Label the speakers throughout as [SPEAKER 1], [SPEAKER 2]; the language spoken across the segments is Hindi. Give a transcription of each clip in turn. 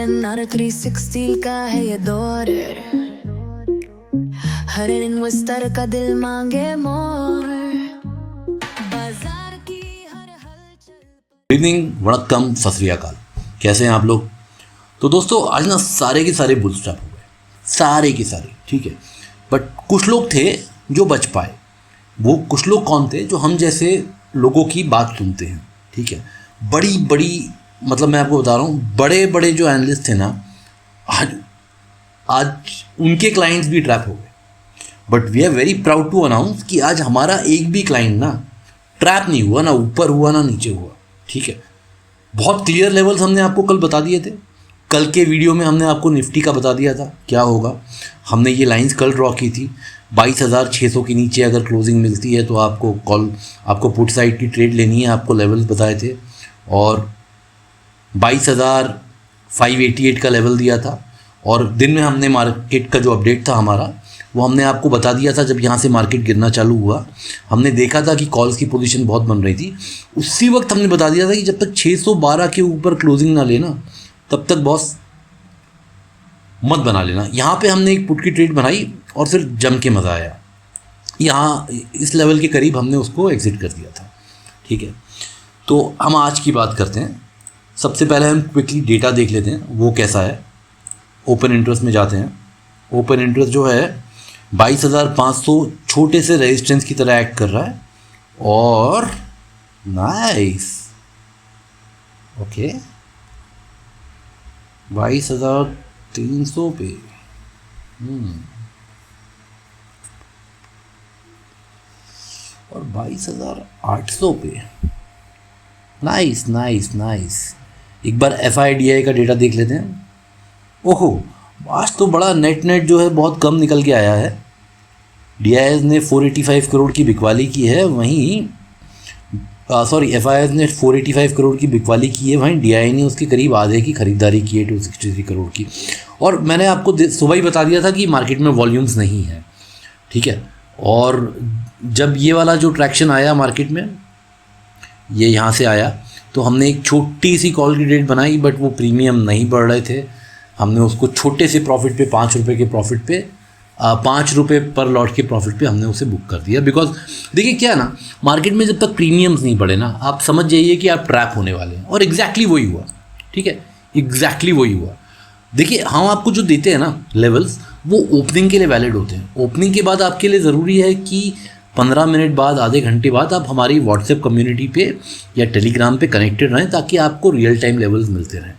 [SPEAKER 1] दिन और 360 का है ये दौर, हर इन्वेस्टर का दिल मांगे मोर, बाजार की हर हलचल।
[SPEAKER 2] गुड इवनिंग, वणक्कम, सत श्री अकाल। कैसे हैं आप लोग? तो दोस्तों आज ना सारे के सारे बुलस्टैप हो गए, सारे के सारे, ठीक है। बट कुछ लोग थे जो बच पाए। वो कुछ लोग कौन थे? जो हम जैसे लोगों की बात सुनते हैं, ठीक है। बड़ी बड़ी, मतलब मैं आपको बता रहा हूँ, बड़े बड़े जो एनालिस्ट थे ना, आज उनके क्लाइंट्स भी ट्रैप हो गए। But we are very proud to announce कि आज हमारा एक भी क्लाइंट ना ट्रैप नहीं हुआ, ना ऊपर हुआ ना नीचे हुआ, ठीक है। बहुत क्लियर लेवल्स हमने आपको कल बता दिए थे। कल के वीडियो में हमने आपको निफ्टी का बता दिया था क्या होगा। हमने ये लाइंस कल ड्रॉ की थी। 22,600 के नीचे अगर क्लोजिंग मिलती है तो आपको पुट साइड की ट्रेड लेनी है, आपको लेवल्स बताए थे। और 22,588 का लेवल दिया था। और दिन में हमने मार्केट का जो अपडेट था हमारा, वो हमने आपको बता दिया था। जब यहाँ से मार्केट गिरना चालू हुआ, हमने देखा था कि कॉल्स की पोजीशन बहुत बन रही थी। उसी वक्त हमने बता दिया था कि जब तक 612 के ऊपर क्लोजिंग ना लेना, तब तक बॉस मत बना लेना। यहाँ पे हमने एक पुट की ट्रेड बनाई और फिर जम के मज़ा आया। यहाँ इस लेवल के करीब हमने उसको एग्जिट कर दिया था, ठीक है। तो हम आज की बात करते हैं। सबसे पहले हम क्विकली डेटा देख लेते हैं वो कैसा है। ओपन इंटरेस्ट में जाते हैं। ओपन इंटरेस्ट जो है 22,500 छोटे से रेजिस्टेंस की तरह एक्ट कर रहा है। और नाइस, ओके, 22,300 पे और 22,800 पे। Nice nice nice. एक बार FIDI का डेटा देख लेते हैं। ओहो, आज तो बड़ा नेट जो है बहुत कम निकल के आया है। DIS ने 485 करोड़ की बिकवाली की है, वहीं FIS ने 485 करोड़ की बिकवाली की है, वहीं DI ने उसके करीब आधे की खरीदारी की है, 263 करोड़ की। और मैंने आपको सुबह ही बता दिया था कि मार्केट में वॉल्यूम्स नहीं है, ठीक है। और जब ये वाला जो ट्रैक्शन आया मार्केट में, ये यहाँ से आया, तो हमने एक छोटी सी कॉल की डेट बनाई। बट वो प्रीमियम नहीं बढ़ रहे थे। हमने उसको छोटे से प्रॉफिट पे, 5 रुपये के प्रॉफिट पे, 5 रुपये पर लॉट के प्रॉफिट पे हमने उसे बुक कर दिया। बिकॉज देखिए क्या है ना, मार्केट में जब तक प्रीमियम्स नहीं बढ़े ना, आप समझ जाइए कि आप ट्रैप होने वाले हैं। और एग्जैक्टली वही हुआ, ठीक है, एग्जैक्टली वही हुआ। देखिए हम आपको जो देते हैं ना लेवल्स, वो ओपनिंग के लिए वैलिड होते हैं। ओपनिंग के बाद आपके लिए ज़रूरी है कि 15 मिनट बाद, आधे घंटे बाद आप हमारी व्हाट्सएप कम्युनिटी पे या टेलीग्राम पे कनेक्टेड रहें, ताकि आपको रियल टाइम लेवल्स मिलते रहें,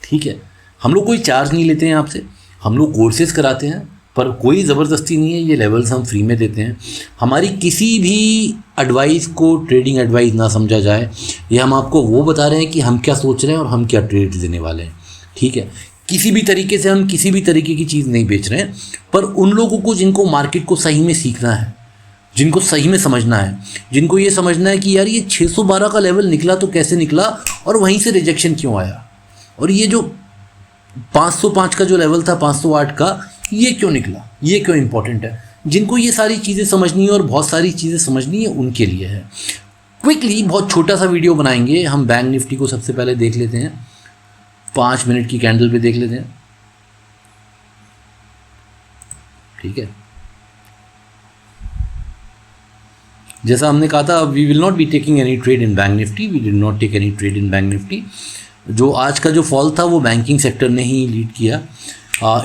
[SPEAKER 2] ठीक है। हम लोग कोई चार्ज नहीं लेते हैं आपसे, हम लोग कोर्सेज कराते हैं, पर कोई ज़बरदस्ती नहीं है। ये लेवल्स हम फ्री में देते हैं। हमारी किसी भी एडवाइस को ट्रेडिंग एडवाइस ना समझा जाए। ये हम आपको वो बता रहे हैं कि हम क्या सोच रहे हैं और हम क्या ट्रेड लेने वाले हैं, ठीक है। किसी भी तरीके से हम किसी भी तरीके की चीज़ नहीं बेच रहे हैं। पर उन लोगों को जिनको मार्केट को सही में सीखना है, जिनको सही में समझना है, जिनको ये समझना है कि यार ये 612 का लेवल निकला तो कैसे निकला और वहीं से रिजेक्शन क्यों आया, और ये जो 505 का जो लेवल था, 508 का, ये क्यों निकला, ये क्यों इंपॉर्टेंट है। जिनको ये सारी चीज़ें समझनी है और बहुत सारी चीज़ें समझनी है, उनके लिए है। क्विकली बहुत छोटा सा वीडियो बनाएंगे हम। बैंक निफ्टी को सबसे पहले देख लेते हैं, 5 मिनट की कैंडल पे देख लेते हैं, ठीक है। जैसा हमने कहा था, we will not be taking any trade in bank Nifty, we did not take any trade in bank Nifty. जो आज का जो फॉल था वो बैंकिंग सेक्टर ने ही लीड किया।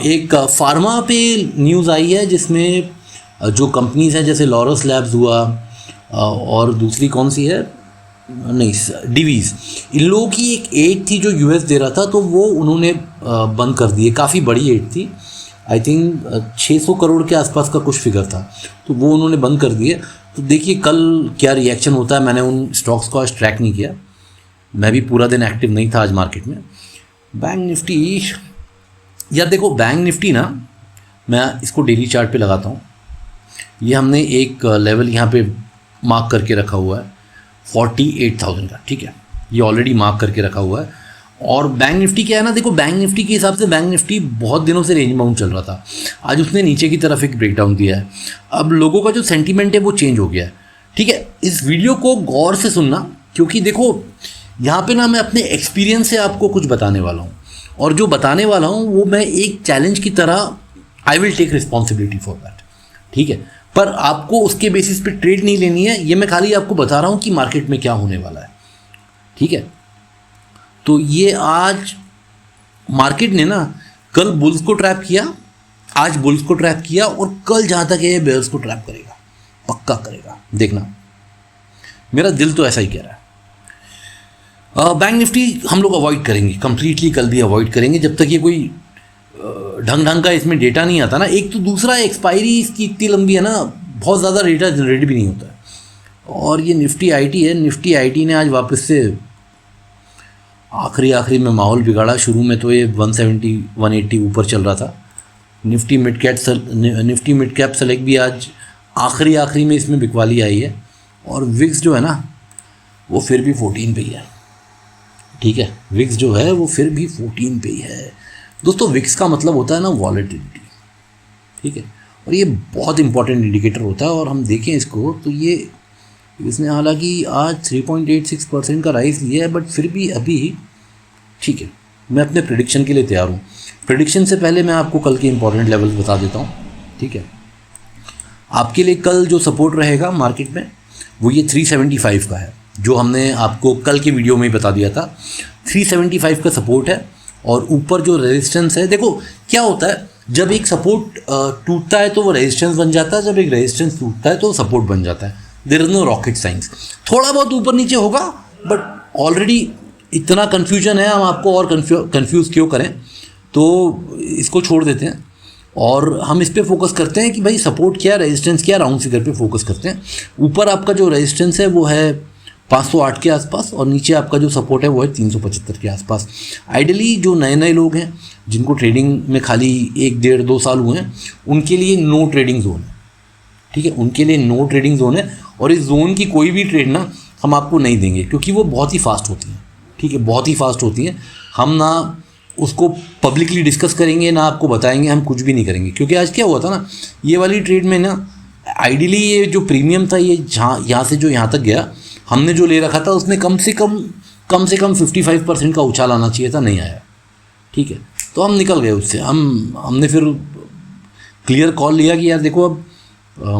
[SPEAKER 2] एक फार्मा पे न्यूज़ आई है, जिसमें जो कंपनीज हैं जैसे लॉरस लैब्स हुआ, और दूसरी कौन सी है, नहीं, डिवीज़, इन लोगों की एक एड थी जो US दे रहा था, तो वो उन्होंने बंद कर दिए। काफ़ी बड़ी एड थी, आई थिंक 600 करोड़ के आसपास का कुछ फिगर था, तो वो उन्होंने बंद कर दिए। तो देखिए कल क्या रिएक्शन होता है। मैंने उन स्टॉक्स को आज ट्रैक नहीं किया, मैं भी पूरा दिन एक्टिव नहीं था आज मार्केट में। बैंक निफ्टी, यार देखो बैंक निफ्टी ना, मैं इसको डेली चार्ट पे लगाता हूँ। ये हमने एक लेवल यहाँ पे मार्क करके रखा हुआ है 48,000 का, ठीक है। ये ऑलरेडी मार्क करके रखा हुआ है। और बैंक निफ्टी क्या है ना, देखो बैंक निफ्टी के हिसाब से बैंक निफ्टी बहुत दिनों से रेंज बाउंड चल रहा था। आज उसने नीचे की तरफ एक ब्रेकडाउन दिया है। अब लोगों का जो सेंटीमेंट है वो चेंज हो गया है, ठीक है। इस वीडियो को गौर से सुनना, क्योंकि देखो यहाँ पे ना मैं अपने एक्सपीरियंस से आपको कुछ बताने वाला हूँ। और जो बताने वाला हूँ वो मैं एक चैलेंज की तरह I will take responsibility for that, ठीक है। पर आपको उसके बेसिस पे ट्रेड नहीं लेनी है, ये मैं खाली आपको बता रहा हूँ कि मार्केट में क्या होने वाला है, ठीक है। तो ये आज मार्केट ने ना कल बुल्स को ट्रैप किया, आज बुल्स को ट्रैप किया, और कल जहाँ तक है बेयर्स को ट्रैप करेगा, पक्का करेगा, देखना, मेरा दिल तो ऐसा ही कह रहा है। बैंक निफ्टी हम लोग अवॉइड करेंगे कंप्लीटली, कल भी अवॉइड करेंगे जब तक ये कोई ढंग का इसमें डेटा नहीं आता ना। एक तो दूसरा एक्सपायरी इसकी इतनी लंबी है ना, बहुत ज़्यादा डेटा जनरेट भी नहीं होता है। और ये निफ्टी आईटी है, निफ्टी आईटी ने आज वापस से आखिरी में माहौल बिगाड़ा। शुरू में तो ये 170 180 ऊपर चल रहा था। निफ्टी मिड कैप सेलेक्ट भी आज आखिरी में इसमें बिकवाली आई है। और विक्स जो है ना वो फिर भी 14 पे ही है, ठीक है। विक्स जो है वो फिर भी 14 पे ही है। दोस्तों विक्स का मतलब होता है ना वॉलेटिलिटी, ठीक है, और ये बहुत इंपॉर्टेंट इंडिकेटर होता है। और हम देखें इसको तो ये इसने हालांकि आज 3.86% का राइज लिया है, बट फिर भी अभी ठीक है। मैं अपने प्रेडिक्शन के लिए तैयार हूँ। प्रेडिक्शन से पहले मैं आपको कल के इंपॉर्टेंट लेवल्स बता देता हूँ, ठीक है। आपके लिए कल जो सपोर्ट रहेगा मार्केट में वो ये 375 का है, जो हमने आपको कल के वीडियो में ही बता दिया था। 375 का सपोर्ट है, और ऊपर जो रेजिस्टेंस है, देखो क्या होता है जब एक सपोर्ट टूटता है तो वो रेजिस्टेंस बन जाता है, जब एक रेजिस्टेंस टूटता है तो सपोर्ट बन जाता है। There is no rocket science. थोड़ा बहुत ऊपर नीचे होगा, बट ऑलरेडी इतना कन्फ्यूजन है, हम आपको और कन्फ्यूज़ क्यों करें, तो इसको छोड़ देते हैं और हम इस पे फोकस करते हैं कि भाई सपोर्ट क्या, रेजिस्टेंस क्या, राउंड फिगर पे फोकस करते हैं। ऊपर आपका जो रेजिस्टेंस है वो है 508 के आसपास, और नीचे आपका जो सपोर्ट है वो है 375 के आसपास। आइडियली जो नए लोग हैं जिनको ट्रेडिंग में खाली 1 1.5 2 साल हुए हैं, उनके लिए नो ट्रेडिंग जोन है, ठीक है, उनके लिए नो ट्रेडिंग जोन है। और इस जोन की कोई भी ट्रेड ना हम आपको नहीं देंगे, क्योंकि वो बहुत ही फास्ट होती हैं, ठीक है, बहुत ही फास्ट होती हैं। हम ना उसको पब्लिकली डिस्कस करेंगे, ना आपको बताएंगे, हम कुछ भी नहीं करेंगे। क्योंकि आज क्या हुआ था ना, ये वाली ट्रेड में ना आइडियली ये जो प्रीमियम था, ये यहाँ से जो यहाँ तक गया, हमने जो ले रखा था उसने कम से कम 55% का उछाल आना चाहिए था, नहीं आया, ठीक है। तो हम निकल गए उससे। हमने फिर क्लियर कॉल लिया कि यार देखो अब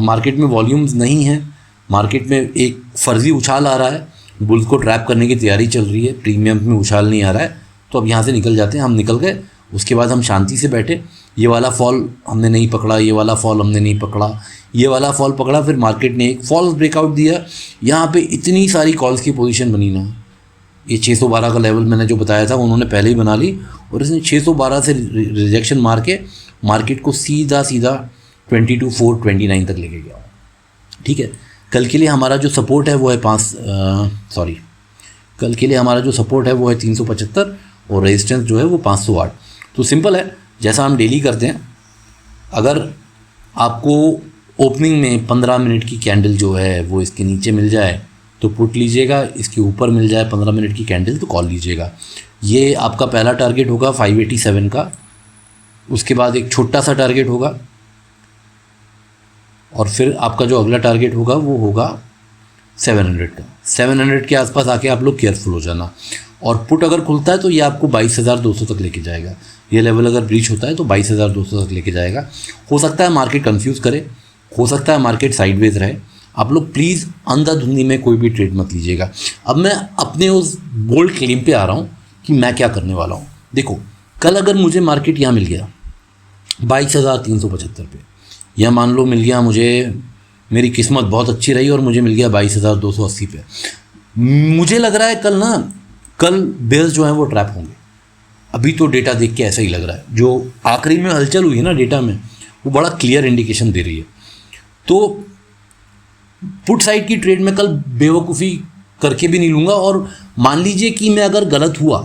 [SPEAKER 2] मार्केट में वॉल्यूम्स नहीं है, मार्केट में एक फर्जी उछाल आ रहा है, बुल्स को ट्रैप करने की तैयारी चल रही है, प्रीमियम में उछाल नहीं आ रहा है, तो अब यहाँ से निकल जाते हैं। हम निकल गए। उसके बाद हम शांति से बैठे। ये वाला फॉल हमने नहीं पकड़ा, ये वाला फॉल हमने नहीं पकड़ा, ये वाला फॉल पकड़ा। फिर मार्केट ने एक फॉल्स ब्रेकआउट दिया। यहाँ पे इतनी सारी कॉल्स की पोजीशन बनी ना, ये 612 का लेवल मैंने जो बताया था उन्होंने पहले ही बना ली, और इसने 612 से रिजेक्शन मार के मार्केट को सीधा 22,429 तक लेके गया, ठीक है। कल के लिए हमारा जो सपोर्ट है वो है कल के लिए हमारा जो सपोर्ट है वो है 375, और रेजिस्टेंस जो है वो 508। तो सिंपल है, जैसा हम डेली करते हैं। अगर आपको ओपनिंग में 15 मिनट की कैंडल जो है वो इसके नीचे मिल जाए तो पुट लीजिएगा, इसके ऊपर मिल जाए 15 मिनट की कैंडल तो कॉल लीजिएगा। ये आपका पहला टारगेट होगा 587 का, उसके बाद एक छोटा सा टारगेट होगा, और फिर आपका जो अगला टारगेट होगा वो होगा 700 का। 700 के आसपास आके आप लोग केयरफुल हो जाना। और पुट अगर खुलता है तो ये आपको 22,200 तक लेके जाएगा। ये लेवल अगर ब्रीच होता है तो 22,200 तक लेके जाएगा। हो सकता है मार्केट कंफ्यूज करे, हो सकता है मार्केट साइडवेज रहे। आप लोग प्लीज़ अंधाधुंधी में कोई भी ट्रेड मत लीजिएगा। अब मैं अपने उस बोल्ड क्लेम पे आ रहा हूँ कि मैं क्या करने वाला हूँ। देखो, कल अगर मुझे मार्केट यहाँ मिल गया 22,375 पे, या मान लो मिल गया मुझे, मेरी किस्मत बहुत अच्छी रही और मुझे मिल गया 22,280 पे, मुझे लग रहा है कल बेयर्स जो हैं वो ट्रैप होंगे। अभी तो डेटा देख के ऐसा ही लग रहा है। जो आखिरी में हलचल हुई है ना डेटा में, वो बड़ा क्लियर इंडिकेशन दे रही है। तो पुट साइड की ट्रेड में कल बेवकूफ़ी करके भी नहीं लूँगा। और मान लीजिए कि मैं अगर गलत हुआ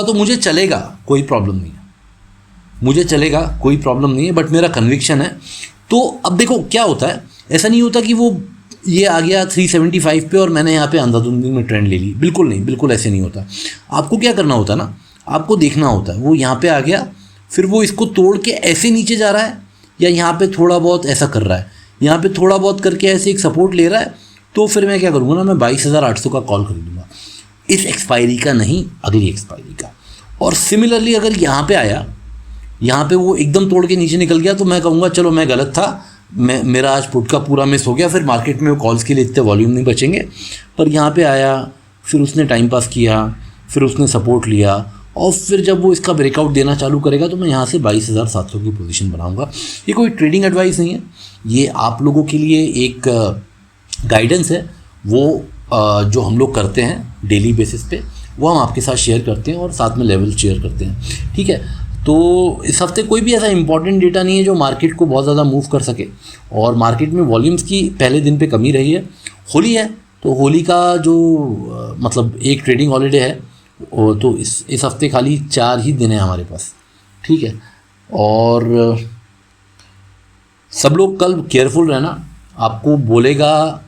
[SPEAKER 2] तो मुझे चलेगा, कोई प्रॉब्लम नहीं है, मुझे चलेगा, कोई प्रॉब्लम नहीं है, बट मेरा कन्विक्शन है। तो अब देखो क्या होता है, ऐसा नहीं होता कि वो ये आ गया 375 पे और मैंने यहाँ पे अंधाधुंधी में ट्रेंड ले ली। बिल्कुल नहीं, बिल्कुल ऐसे नहीं होता। आपको क्या करना होता है ना, आपको देखना होता है वो यहाँ पे आ गया, फिर वो इसको तोड़ के ऐसे नीचे जा रहा है, या यहाँ पे थोड़ा बहुत ऐसा कर रहा है, यहाँ पे थोड़ा बहुत करके ऐसे एक सपोर्ट ले रहा है, तो फिर मैं क्या करूँगा ना, मैं 22,800 का कॉल खरीदूँगा, इस एक्सपायरी का नहीं, अगली एक्सपायरी का। और सिमिलरली अगर यहाँ पे आया, यहाँ पे वो एकदम तोड़ के नीचे निकल गया, तो मैं कहूँगा चलो मैं गलत था, मेरा आज पुट का पूरा मिस हो गया, फिर मार्केट में कॉल्स के लिए इतने वॉल्यूम नहीं बचेंगे। पर यहाँ पे आया, फिर उसने टाइम पास किया, फिर उसने सपोर्ट लिया, और फिर जब वो इसका ब्रेकआउट देना चालू करेगा तो मैं यहाँ से 22,700 की पोजीशन बनाऊंगा। ये कोई ट्रेडिंग एडवाइस नहीं है, ये आप लोगों के लिए एक गाइडेंस है। वो जो हम लोग करते हैं डेली बेसिस पे, वो हम आपके साथ शेयर करते हैं और साथ में लेवल शेयर करते हैं, ठीक है। तो इस हफ्ते कोई भी ऐसा इंपॉर्टेंट डेटा नहीं है जो मार्केट को बहुत ज़्यादा मूव कर सके, और मार्केट में वॉल्यूम्स की पहले दिन पे कमी रही है। होली है, तो होली का जो मतलब एक ट्रेडिंग हॉलीडे है, तो इस हफ्ते खाली 4 ही दिन है हमारे पास, ठीक है। और सब लोग कल केयरफुल रहना। आपको बोलेगा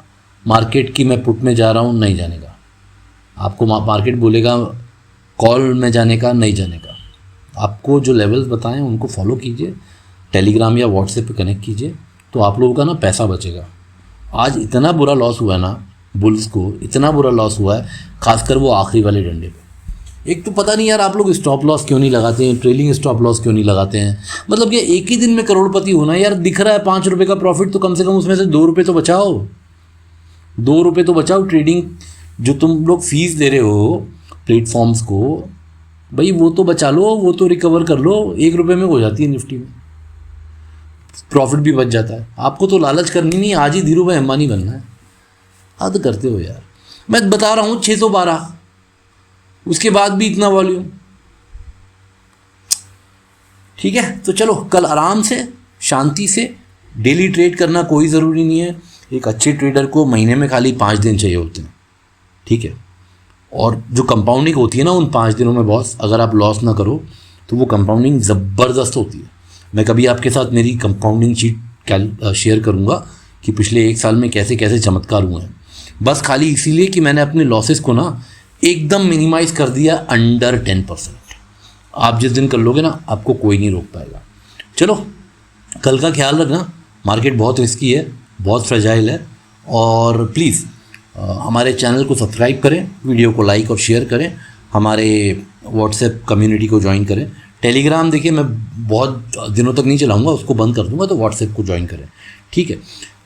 [SPEAKER 2] मार्केट की मैं पुट में जा रहा हूँ, नहीं जाने का। आपको मार्केट बोलेगा कॉल में जाने का, नहीं जाने का। आपको जो लेवल्स बताएं उनको फॉलो कीजिए, टेलीग्राम या व्हाट्सएप पे कनेक्ट कीजिए, तो आप लोगों का ना पैसा बचेगा। आज इतना बुरा लॉस हुआ है ना, बुल्स को इतना बुरा लॉस हुआ है, खासकर वो आखिरी वाले डंडे पे। एक तो पता नहीं यार आप लोग स्टॉप लॉस क्यों नहीं लगाते हैं, ट्रेलिंग स्टॉप लॉस क्यों नहीं लगाते हैं। मतलब ये एक ही दिन में करोड़पति होना यार, दिख रहा है 5 रुपये का प्रॉफिट, तो कम से कम उसमें से 2 रुपये तो बचाओ, 2 रुपये तो बचाओ। ट्रेडिंग जो तुम लोग फीस दे रहे हो प्लेटफॉर्म्स को, भाई वो तो बचा लो, वो तो रिकवर कर लो। 1 रुपये में हो जाती है निफ्टी में, प्रॉफिट भी बच जाता है। आपको तो लालच करनी नहीं, आज ही धीरू भाई अंबानी बनना है। हद करते हो यार, मैं बता रहा हूँ 612, उसके बाद भी इतना वॉल्यूम, ठीक है। तो चलो कल आराम से शांति से डेली ट्रेड करना कोई ज़रूरी नहीं है। एक अच्छे ट्रेडर को महीने में खाली 5 दिन चाहिए होते हैं, ठीक है। और जो कंपाउंडिंग होती है ना उन 5 दिनों में बॉस, अगर आप लॉस ना करो तो वो कंपाउंडिंग ज़बरदस्त होती है। मैं कभी आपके साथ मेरी कंपाउंडिंग शीट शेयर करूँगा कि पिछले 1 साल में कैसे कैसे चमत्कार हुए हैं, बस खाली इसीलिए कि मैंने अपने लॉसेस को ना एकदम मिनिमाइज़ कर दिया अंडर 10%। आप जिस दिन कर लोगे ना, आपको कोई नहीं रोक पाएगा। चलो कल का ख्याल रखना, मार्केट बहुत रिस्की है, बहुत फ्रेजाइल है, और प्लीज़ हमारे चैनल को सब्सक्राइब करें, वीडियो को लाइक और शेयर करें, हमारे व्हाट्सएप कम्युनिटी को ज्वाइन करें। टेलीग्राम देखिए मैं बहुत दिनों तक नहीं चलाऊंगा, उसको बंद कर दूंगा, तो व्हाट्सएप को ज्वाइन करें, ठीक है।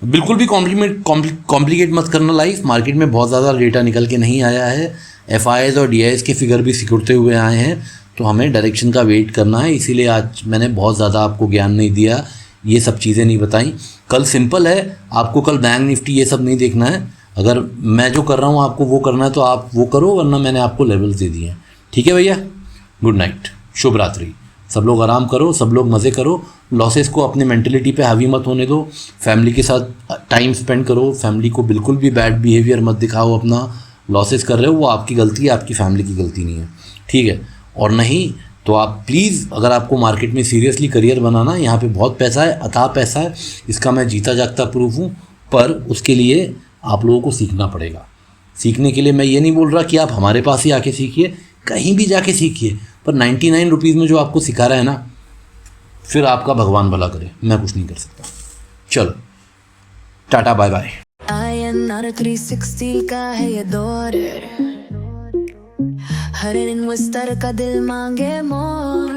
[SPEAKER 2] बिल्कुल भी कॉम्प्लिकेट मत करना लाइफ। मार्केट में बहुत ज़्यादा डेटा निकल के नहीं आया है, FIs और DIs के फिगर भी सिकुड़ते हुए आए हैं, तो हमें डायरेक्शन का वेट करना है। इसीलिए आज मैंने बहुत ज़्यादा आपको ज्ञान नहीं दिया, ये सब चीज़ें नहीं बताई। कल सिंपल है, आपको कल बैंक निफ्टी ये सब नहीं देखना है। अगर मैं जो कर रहा हूँ आपको वो करना है तो आप वो करो, वरना मैंने आपको लेवल्स दे दिए हैं, ठीक है भैया। गुड नाइट, शुभ रात्रि। सब लोग आराम करो, सब लोग मज़े करो, लॉसेस को अपने मेंटलिटी पे हावी मत होने दो, फैमिली के साथ टाइम स्पेंड करो, फैमिली को बिल्कुल भी बैड बिहेवियर मत दिखाओ अपना। लॉसेस कर रहे हो वो आपकी गलती है, आपकी फैमिली की गलती नहीं है, ठीक है। और नहीं तो आप प्लीज़, अगर आपको मार्केट में सीरियसली करियर बनाना, यहाँ पे बहुत पैसा है, अथाह पैसा है, इसका मैं जीता जागता प्रूफ हूँ, पर उसके लिए आप लोगों को सीखना पड़ेगा। सीखने के लिए मैं ये नहीं बोल रहा कि आप हमारे पास ही आके सीखिए, कहीं भी जाके सीखिए, पर 99 रुपीज़ में जो आपको सिखा रहा है ना, फिर आपका भगवान भला करे, मैं कुछ नहीं कर सकता। चलो टाटा बाय बाय।
[SPEAKER 1] INR 360 का है ये दौर, हर इन्वेस्टर का दिल मांगे मोर।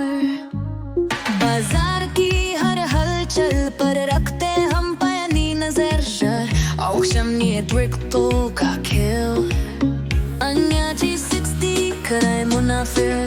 [SPEAKER 1] बाजार की हर हलचल पर रखते हम पैनी नजर, auktioniert Rick-Toga-Kill. Anja G60, कराए मुनाफिर